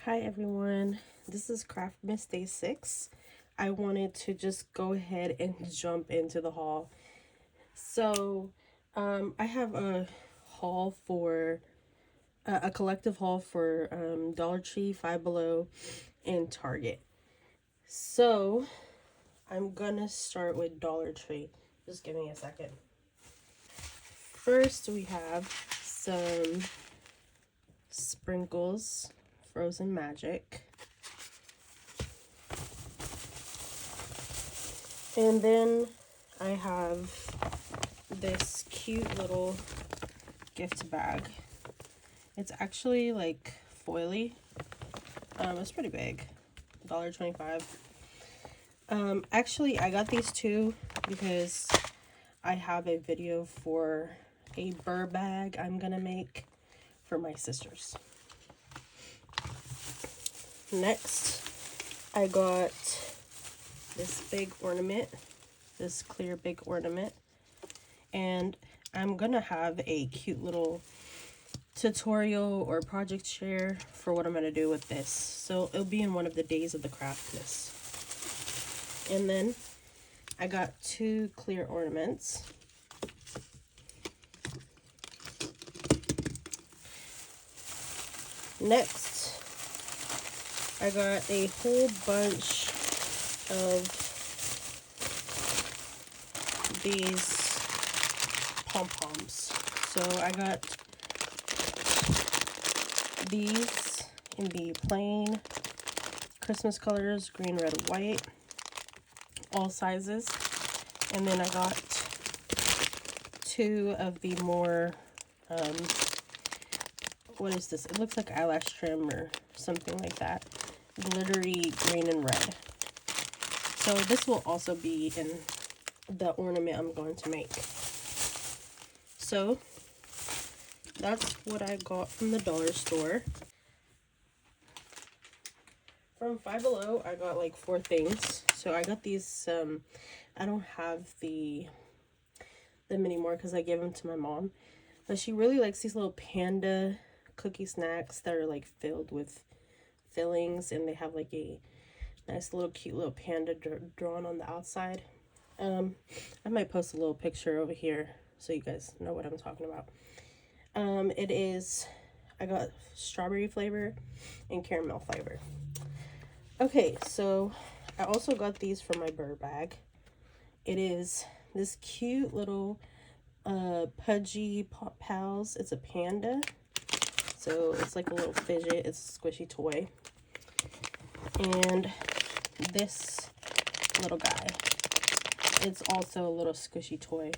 Hi everyone, this is Craftmas Day 6. I wanted to just go ahead and jump into the haul. So, I have a haul for a collective haul for Dollar Tree, Five Below, and Target. So, I'm gonna start with Dollar Tree. Just give me a second. First, we have some sprinkles, Frozen Magic. And then I have this cute little gift bag. It's actually like foily. It's pretty big. $1.25. Actually, I got these two because I have a video for a burr bag I'm gonna make for my sisters. Next, I got this big ornament, this clear big ornament, and I'm gonna have a cute little tutorial or project share for what I'm gonna do with this, so it'll be in one of the days of the Craftmas. And then I got two clear ornaments. Next, I got a whole bunch of these pom-poms. So I got these in the plain Christmas colors, green, red, white, all sizes. And then I got two of the more what is this? It looks like eyelash trim or something like that. Glittery green and red. So this will also be in the ornament I'm going to make. So that's what I got from the dollar store. From Five Below, I got like 4 things. So I got these, I don't have them anymore because I gave them to my mom. But she really likes these little panda cookie snacks that are like filled with fillings, and they have like a nice little cute little panda drawn on the outside. I might post a little picture over here so you guys know what I'm talking about. I got strawberry flavor and caramel flavor. Okay, so I also got these for my burr bag. It is this cute little Pudgy Pop Pals. It's a panda, so it's like a little fidget. It's a squishy toy. And this little guy, it's also a little squishy toy.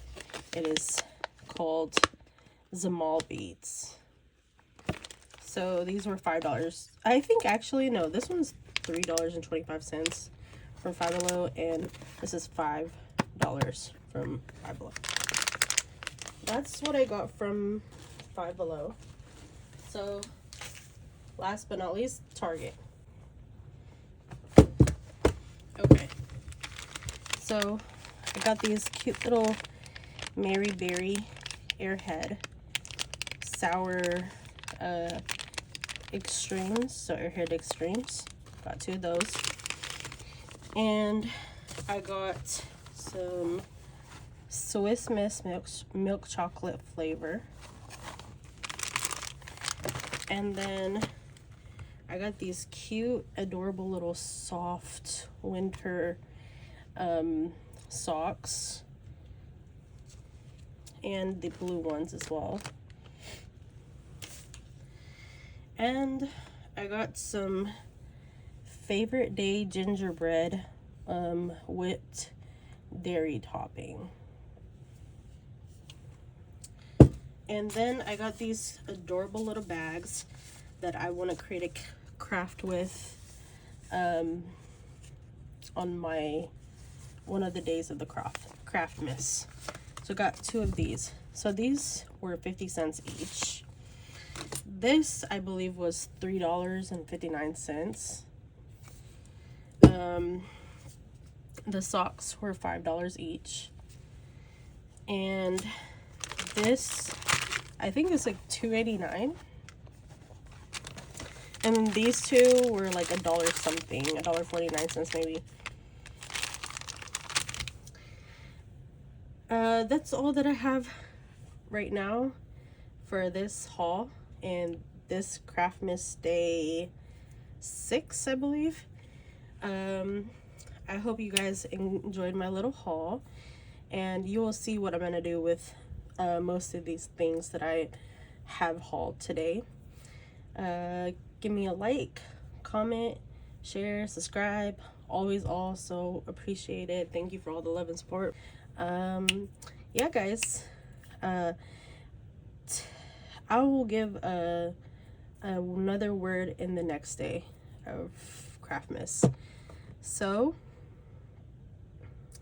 It is called Zamal Beads. So these were $5. I think actually, no, this one's $3.25 from Five Below, and this is $5 from Five Below. That's what I got from Five Below. So last but not least, Target. Okay, so I got these cute little Mary Berry Airhead Sour Extremes, so Airhead Extremes. Got 2 of those. And I got some Swiss Miss milk chocolate flavor. And then I got these cute, adorable little soft winter socks. And the blue ones as well. And I got some Favorite Day gingerbread with dairy topping. And then I got these adorable little bags that I want to create a craft with on one of the days of the Craftmas. So I got 2 of these. So these were 50 cents each. This, I believe, was $3.59. The socks were $5 each. And this, I think it's like $2.89. And these two were like $1 something, $1.49 maybe. That's all that I have right now for this haul and this Craftmas Day 6, I believe. I hope you guys enjoyed my little haul, and you will see what I'm gonna do with most of these things that I have hauled today. Give me a like, comment, share, subscribe. Always also appreciate it. Thank you for all the love and support. Yeah, guys. I will give another word in the next day of Craftmas. So,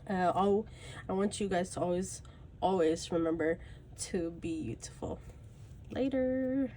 I want you guys to always remember to be beautiful. Later.